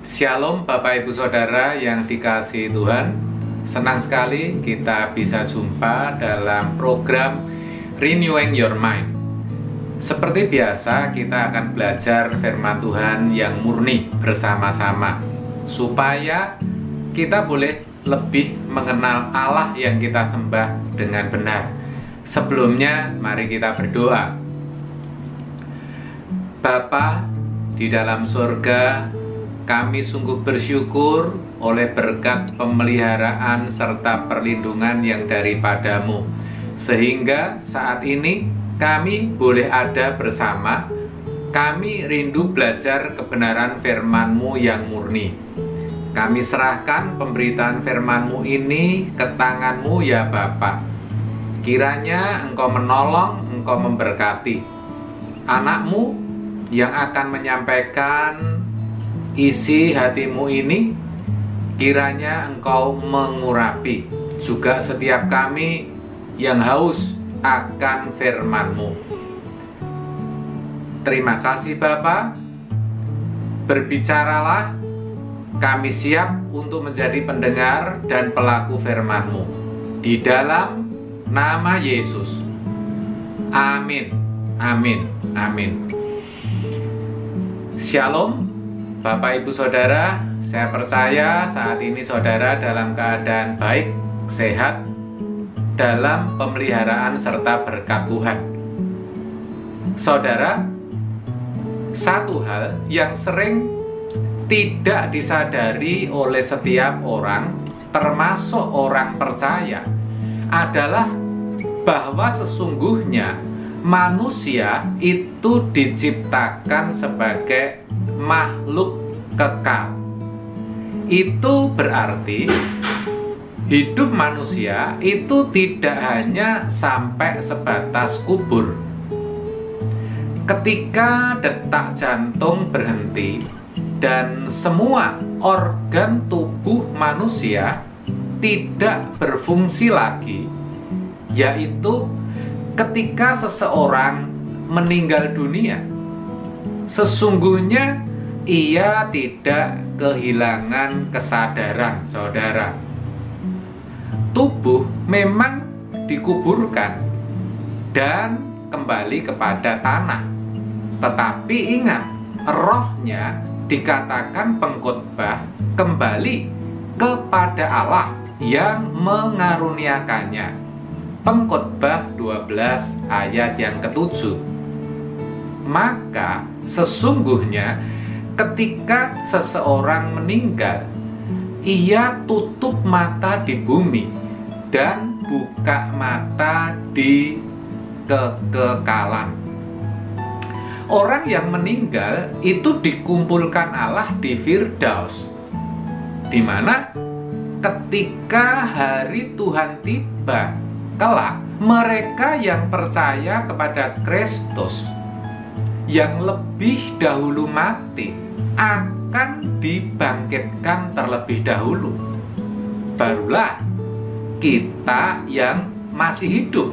Shalom Bapak Ibu Saudara yang dikasihi Tuhan. Senang sekali kita bisa jumpa dalam program Renewing Your Mind. Seperti biasa kita akan belajar firman Tuhan yang murni bersama-sama, supaya kita boleh lebih mengenal Allah yang kita sembah dengan benar. Sebelumnya mari kita berdoa. Bapa di dalam surga, kami sungguh bersyukur oleh berkat pemeliharaan serta perlindungan yang daripadamu, sehingga saat ini kami boleh ada bersama. Kami rindu belajar kebenaran firman-Mu yang murni. Kami serahkan pemberitaan firman-Mu ini ke tangan-Mu ya Bapa. Kiranya Engkau menolong, Engkau memberkati anak-Mu yang akan menyampaikan isi hatimu ini. Kiranya Engkau mengurapi juga setiap kami yang haus akan firman-Mu. Terima kasih Bapa. Berbicaralah, kami siap untuk menjadi pendengar dan pelaku firman-Mu. Di dalam nama Yesus. Amin. Amin. Amin. Shalom Bapak Ibu Saudara, saya percaya saat ini saudara dalam keadaan baik, sehat, dalam pemeliharaan serta berkat Tuhan. Saudara, satu hal yang sering tidak disadari oleh setiap orang, termasuk orang percaya, adalah bahwa sesungguhnya manusia itu diciptakan sebagai makhluk kekal. Itu berarti hidup manusia itu tidak hanya sampai sebatas kubur. Ketika detak jantung berhenti dan semua organ tubuh manusia tidak berfungsi lagi, yaitu ketika seseorang meninggal dunia, sesungguhnya ia tidak kehilangan kesadaran, saudara. Tubuh memang dikuburkan dan kembali kepada tanah. Tetapi ingat, rohnya dikatakan pengkhotbah kembali kepada Allah yang mengaruniakannya. Pengkhotbah 12 ayat yang ke-7. Maka sesungguhnya ketika seseorang meninggal, ia tutup mata di bumi dan buka mata di kekekalan. Orang yang meninggal itu dikumpulkan Allah di Firdaus, di mana ketika hari Tuhan tiba kelak, mereka yang percaya kepada Kristus yang lebih dahulu mati akan dibangkitkan terlebih dahulu. Barulah kita yang masih hidup.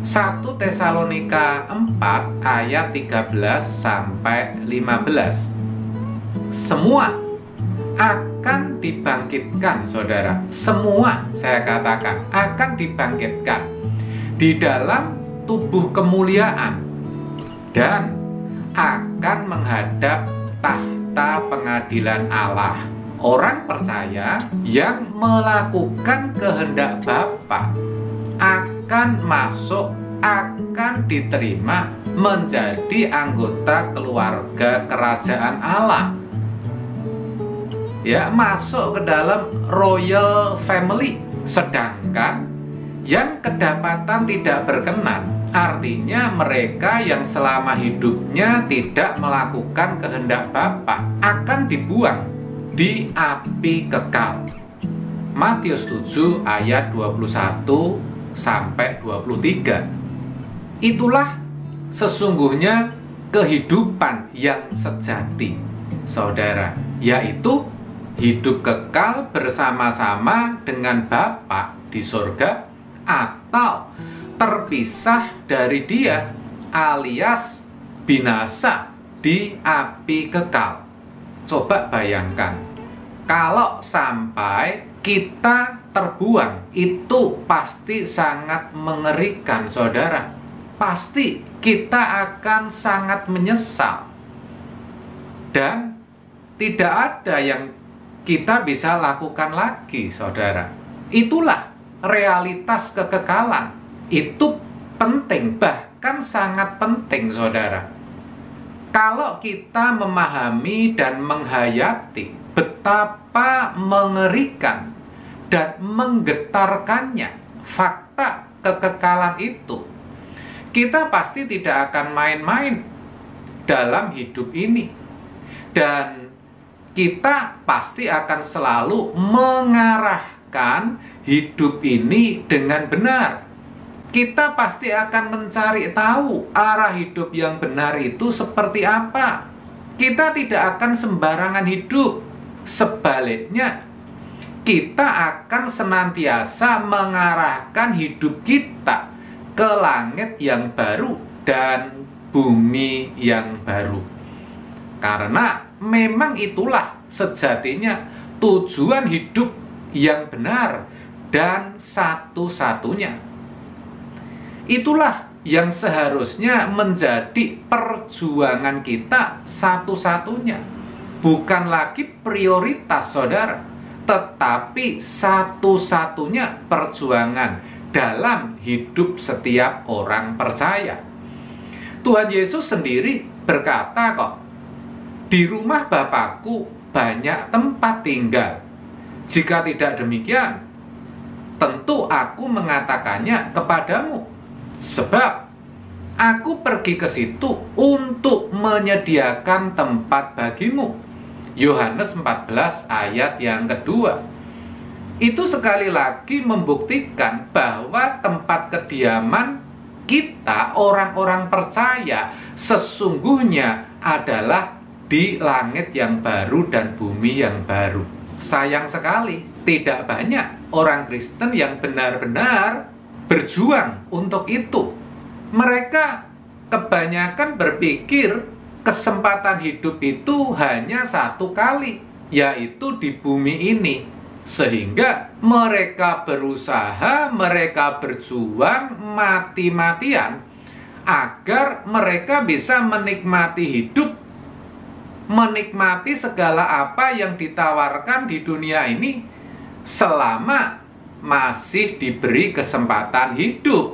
1 Tesalonika 4 ayat 13 sampai 15. Semua akan dibangkitkan, saudara. Semua, saya katakan, akan dibangkitkan di dalam tubuh kemuliaan dan akan menghadap tahta pengadilan Allah. Orang percaya yang melakukan kehendak Bapa akan masuk, akan diterima menjadi anggota keluarga kerajaan Allah. Ya, masuk ke dalam royal family. Sedangkan yang kedapatan tidak berkenan, artinya mereka yang selama hidupnya tidak melakukan kehendak Bapa akan dibuang di api kekal. Matius 7 ayat 21 sampai 23. Itulah sesungguhnya kehidupan yang sejati, saudara, yaitu hidup kekal bersama-sama dengan Bapa di surga, atau terpisah dari Dia alias binasa di api kekal. Coba bayangkan, kalau sampai kita terbuang, itu pasti sangat mengerikan, saudara. Pasti kita akan sangat menyesal. Dan tidak ada yang kita bisa lakukan lagi, saudara. Itulah realitas kekekalan. Itu penting, bahkan sangat penting, saudara. Kalau kita memahami dan menghayati betapa mengerikan dan menggetarkannya fakta kekekalan itu, kita pasti tidak akan main-main dalam hidup ini. Dan kita pasti akan selalu mengarahkan hidup ini dengan benar. Kita pasti akan mencari tahu arah hidup yang benar itu seperti apa. Kita tidak akan sembarangan hidup. Sebaliknya, kita akan senantiasa mengarahkan hidup kita ke langit yang baru dan bumi yang baru. Karena memang itulah sejatinya tujuan hidup yang benar dan satu-satunya. Itulah yang seharusnya menjadi perjuangan kita satu-satunya. Bukan lagi prioritas, saudara, tetapi satu-satunya perjuangan dalam hidup setiap orang percaya. Tuhan Yesus sendiri berkata kok, "Di rumah Bapakku banyak tempat tinggal. Jika tidak demikian, tentu aku mengatakannya kepadamu. Sebab aku pergi ke situ untuk menyediakan tempat bagimu." Yohanes 14 ayat yang kedua. Itu sekali lagi membuktikan bahwa tempat kediaman kita, orang-orang percaya, sesungguhnya adalah di langit yang baru dan bumi yang baru. Sayang sekali, tidak banyak orang Kristen yang benar-benar berjuang untuk itu. Mereka kebanyakan berpikir kesempatan hidup itu hanya satu kali, yaitu di bumi ini. Sehingga mereka berusaha, mereka berjuang mati-matian agar mereka bisa menikmati hidup, menikmati segala apa yang ditawarkan di dunia ini selama masih diberi kesempatan hidup.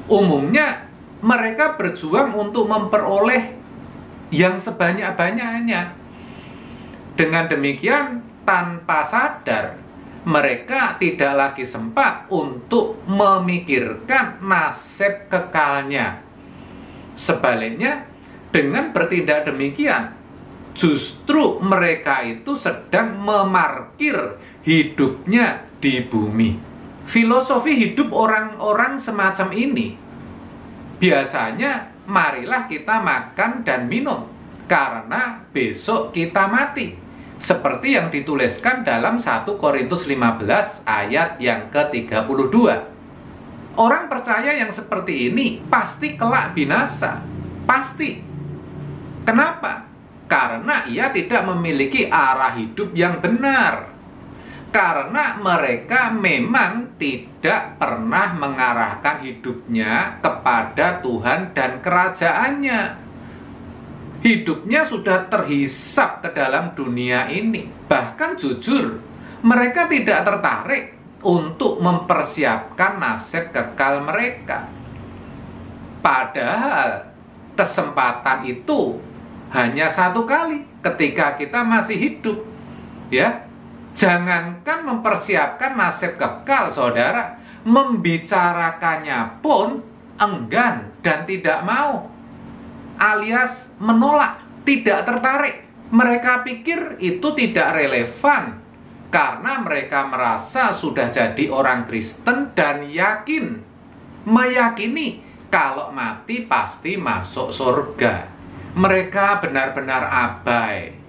Umumnya mereka berjuang untuk memperoleh yang sebanyak-banyaknya. Dengan demikian, tanpa sadar, mereka tidak lagi sempat untuk memikirkan nasib kekalnya. Sebaliknya, dengan bertindak demikian, justru mereka itu sedang memarkir hidupnya di bumi. Filosofi hidup orang-orang semacam ini biasanya, marilah kita makan dan minum karena besok kita mati. Seperti yang dituliskan dalam 1 Korintus 15 ayat yang ke-32. Orang percaya yang seperti ini pasti kelak binasa. Pasti. Kenapa? Karena ia tidak memiliki arah hidup yang benar. Karena mereka memang tidak pernah mengarahkan hidupnya kepada Tuhan dan kerajaannya. Hidupnya sudah terhisap ke dalam dunia ini. Bahkan jujur, mereka tidak tertarik untuk mempersiapkan nasib kekal mereka. Padahal kesempatan itu hanya satu kali ketika kita masih hidup, ya. Jangankan mempersiapkan nasib kekal, saudara, membicarakannya pun enggan dan tidak mau, alias menolak, tidak tertarik. Mereka pikir itu tidak relevan karena mereka merasa sudah jadi orang Kristen dan meyakini kalau mati pasti masuk surga. Mereka benar-benar abai.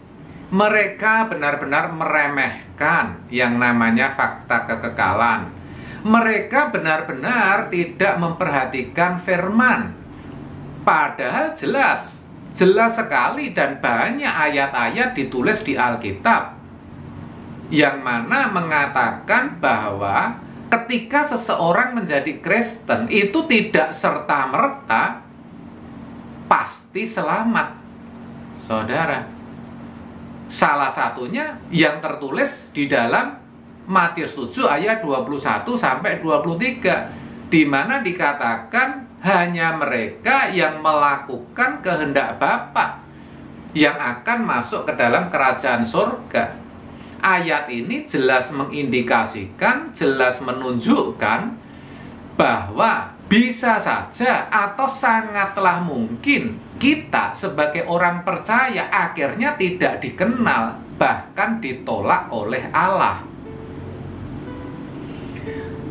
Mereka benar-benar meremehkan yang namanya fakta kekekalan. Mereka benar-benar tidak memperhatikan firman. Padahal jelas Jelas sekali dan banyak ayat-ayat ditulis di Alkitab yang mana mengatakan bahwa ketika seseorang menjadi Kristen itu tidak serta-merta pasti selamat, saudara. Salah satunya yang tertulis di dalam Matius 7 ayat 21 sampai 23, di mana dikatakan hanya mereka yang melakukan kehendak Bapa yang akan masuk ke dalam kerajaan surga. Ayat ini jelas mengindikasikan, jelas menunjukkan bahwa bisa saja atau sangatlah mungkin kita sebagai orang percaya akhirnya tidak dikenal, bahkan ditolak oleh Allah.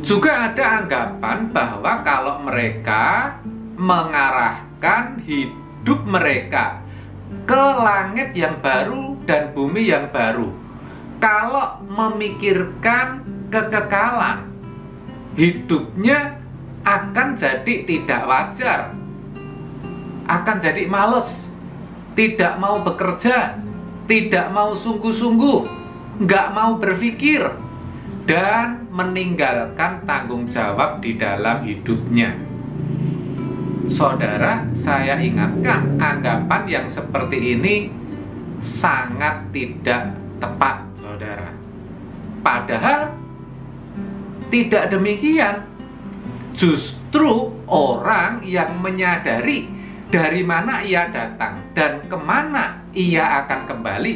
Juga ada anggapan bahwa kalau mereka mengarahkan hidup mereka ke langit yang baru dan bumi yang baru, kalau memikirkan kekekalan, hidupnya akan jadi tidak wajar, akan jadi males, tidak mau bekerja, tidak mau sungguh-sungguh, nggak mau berpikir, dan meninggalkan tanggung jawab di dalam hidupnya. Saudara, saya ingatkan, anggapan yang seperti ini sangat tidak tepat, saudara. Padahal tidak demikian. Justru orang yang menyadari dari mana ia datang dan kemana ia akan kembali,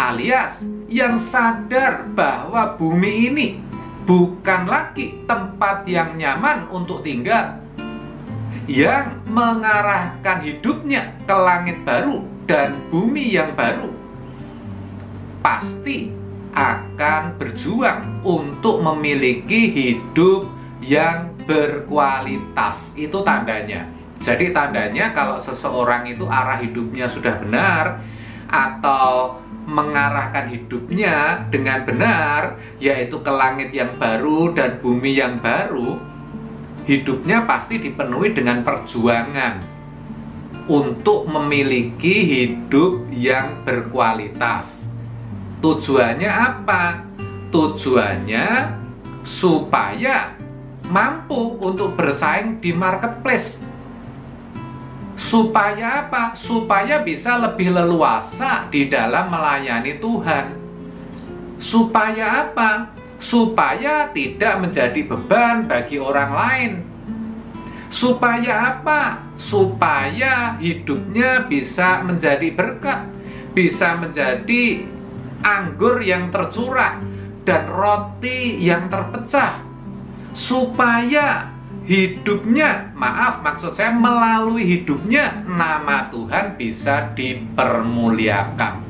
alias yang sadar bahwa bumi ini bukan lagi tempat yang nyaman untuk tinggal, yang mengarahkan hidupnya ke langit baru dan bumi yang baru, pasti akan berjuang untuk memiliki hidup yang berkualitas. Itu tandanya. Jadi tandanya kalau seseorang itu arah hidupnya sudah benar atau mengarahkan hidupnya dengan benar, yaitu ke langit yang baru dan bumi yang baru, hidupnya pasti dipenuhi dengan perjuangan untuk memiliki hidup yang berkualitas. Tujuannya apa? Tujuannya supaya mampu untuk bersaing di marketplace. Supaya apa? Supaya bisa lebih leluasa di dalam melayani Tuhan. Supaya apa? Supaya tidak menjadi beban bagi orang lain. Supaya apa? Supaya hidupnya bisa menjadi berkat, bisa menjadi anggur yang tercurah dan roti yang terpecah. Supaya hidupnya, maksud saya melalui hidupnya nama Tuhan bisa dipermuliakan.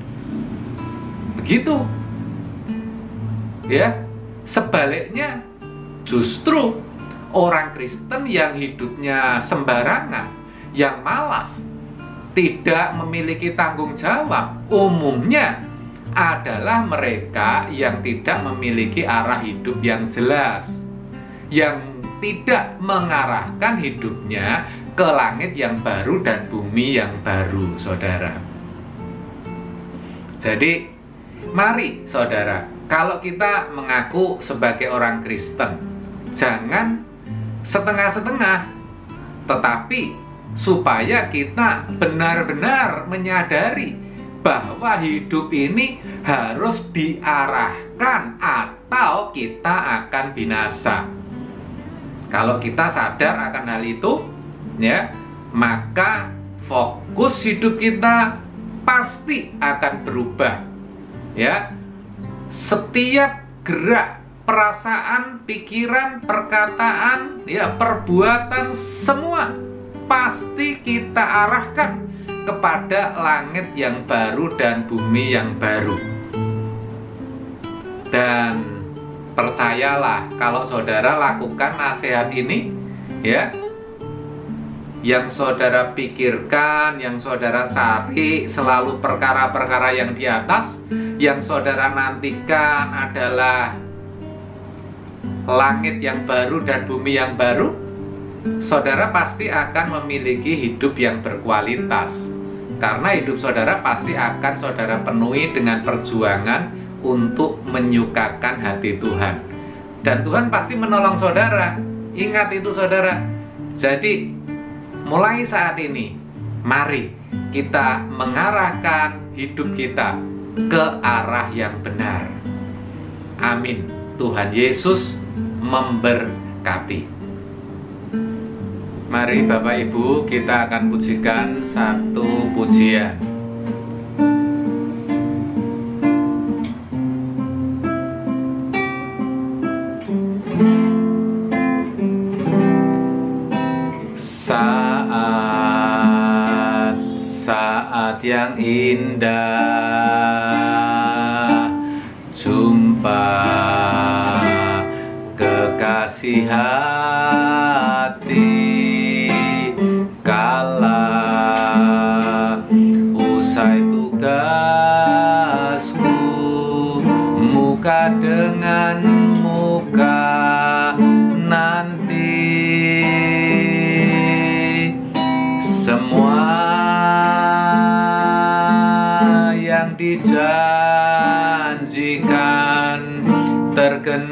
Begitu. Ya, sebaliknya justru orang Kristen yang hidupnya sembarangan, yang malas, tidak memiliki tanggung jawab, umumnya adalah mereka yang tidak memiliki arah hidup yang jelas, yang tidak mengarahkan hidupnya ke langit yang baru dan bumi yang baru, saudara. Jadi, mari saudara, kalau kita mengaku sebagai orang Kristen, jangan setengah-setengah, tetapi supaya kita benar-benar menyadari bahwa hidup ini harus diarahkan atau kita akan binasa. Kalau kita sadar akan hal itu, ya, maka fokus hidup kita pasti akan berubah. Ya, setiap gerak, perasaan, pikiran, perkataan, ya, perbuatan, semua pasti kita arahkan kepada langit yang baru dan bumi yang baru. Dan percayalah, kalau saudara lakukan nasihat ini, ya, yang saudara pikirkan, yang saudara cari selalu perkara-perkara yang di atas, yang saudara nantikan adalah langit yang baru dan bumi yang baru, saudara pasti akan memiliki hidup yang berkualitas. Karena hidup saudara pasti akan saudara penuhi dengan perjuangan untuk menyukakan hati Tuhan. Dan Tuhan pasti menolong saudara. Ingat itu saudara. Jadi mulai saat ini, mari kita mengarahkan hidup kita ke arah yang benar. Amin. Tuhan Yesus memberkati. Mari Bapak Ibu, kita akan pujikan satu pujian. Saat yang indah, jumpa kekasih hati. Usai tugasku, muka dengan muka nanti, semua yang dijanjikan tergenapi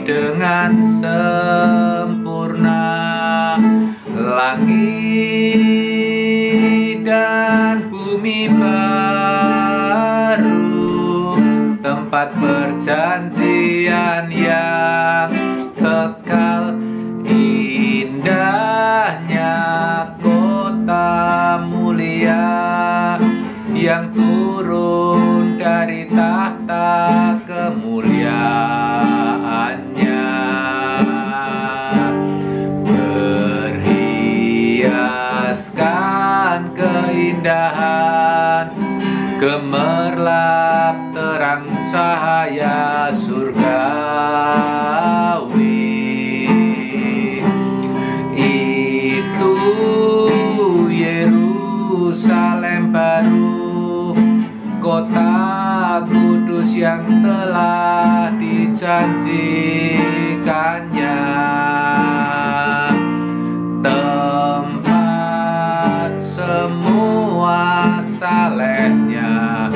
dengan sempurna. Langit dan bumi baru, tempat perjanjian yang kekal. Indahnya kota mulia yang turun dari tahta kemuliaannya. Berhiaskan keindahan, gemerlap terang cahaya surgawi. Itu Yerusalem baru, kota kudus yang telah dijanjikannya, tempat semua salehnya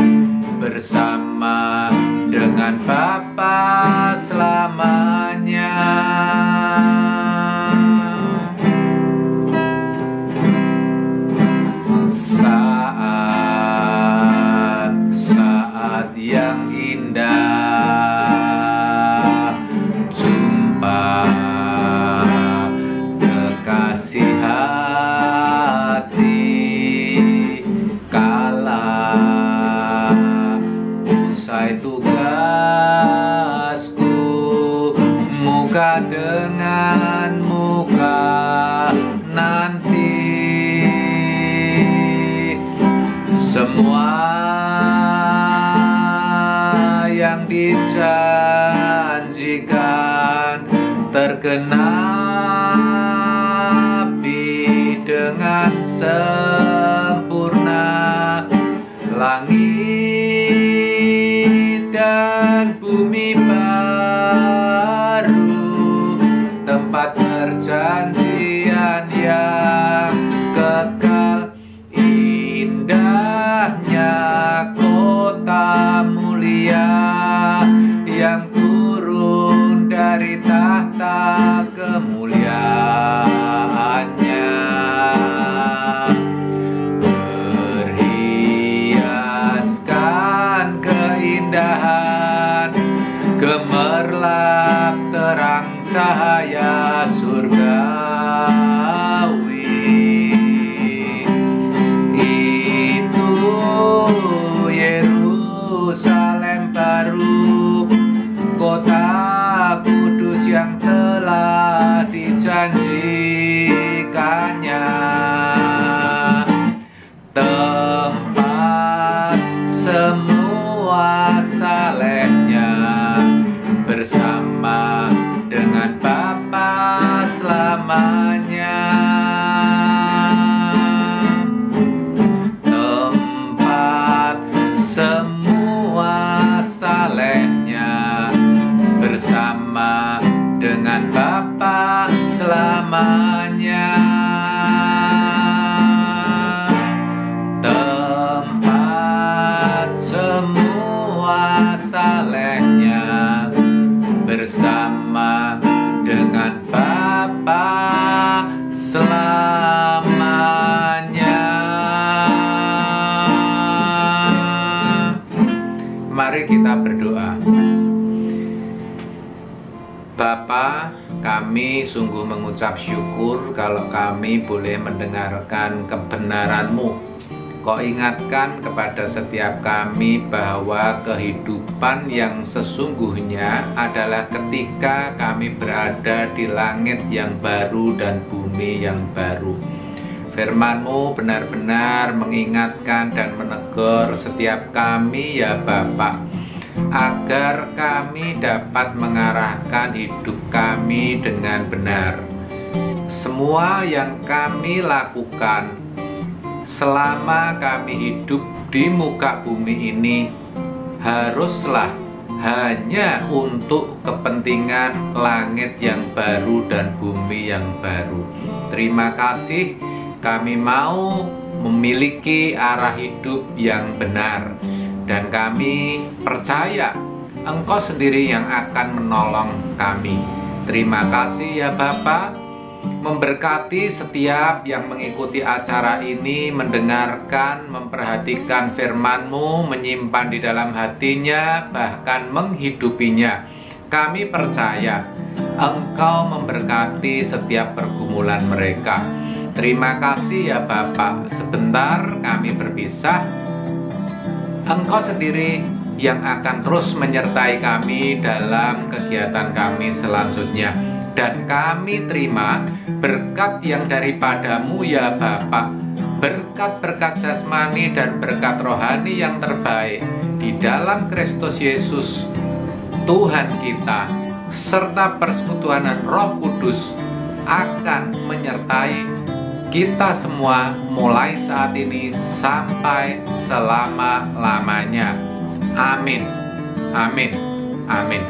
bersama dengan Bapa selamanya. Saat yang indah, jumpa kekasih hati. Kala usai tugasku, muka dengan muka nanti, semua yang dijanjikan tergenapi dengan sempurna. Langit dan bumi baru, tempat perjanjian yang kekal. Indahnya kota mulia yang turun dari tahta kemuliaannya. Berhiaskan keindahan, gemerlap terang cahaya surgawi. Mari kita berdoa. Bapa, kami sungguh mengucap syukur kalau kami boleh mendengarkan kebenaran-Mu. Kau ingatkan kepada setiap kami bahwa kehidupan yang sesungguhnya adalah ketika kami berada di langit yang baru dan bumi yang baru. Firman-Mu benar-benar mengingatkan dan menegur setiap kami ya Bapa, agar kami dapat mengarahkan hidup kami dengan benar. Semua yang kami lakukan selama kami hidup di muka bumi ini haruslah hanya untuk kepentingan langit yang baru dan bumi yang baru. Terima kasih, kami mau memiliki arah hidup yang benar. Dan kami percaya Engkau sendiri yang akan menolong kami. Terima kasih ya Bapa. Memberkati setiap yang mengikuti acara ini, mendengarkan, memperhatikan firman-Mu, menyimpan di dalam hatinya, bahkan menghidupinya. Kami percaya Engkau memberkati setiap pergumulan mereka. Terima kasih ya Bapa. Sebentar kami berpisah. Engkau sendiri yang akan terus menyertai kami dalam kegiatan kami selanjutnya. Dan kami terima berkat yang daripada-Mu ya Bapa. Berkat-berkat jasmani dan berkat rohani yang terbaik di dalam Kristus Yesus Tuhan kita, serta persekutuan Roh Kudus akan menyertai kita semua mulai saat ini sampai selama-lamanya. Amin. Amin. Amin.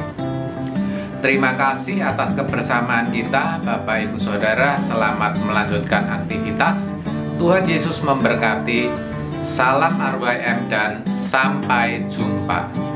Terima kasih atas kebersamaan kita, Bapak Ibu Saudara. Selamat melanjutkan aktivitas. Tuhan Yesus memberkati. Salam RYM dan sampai jumpa.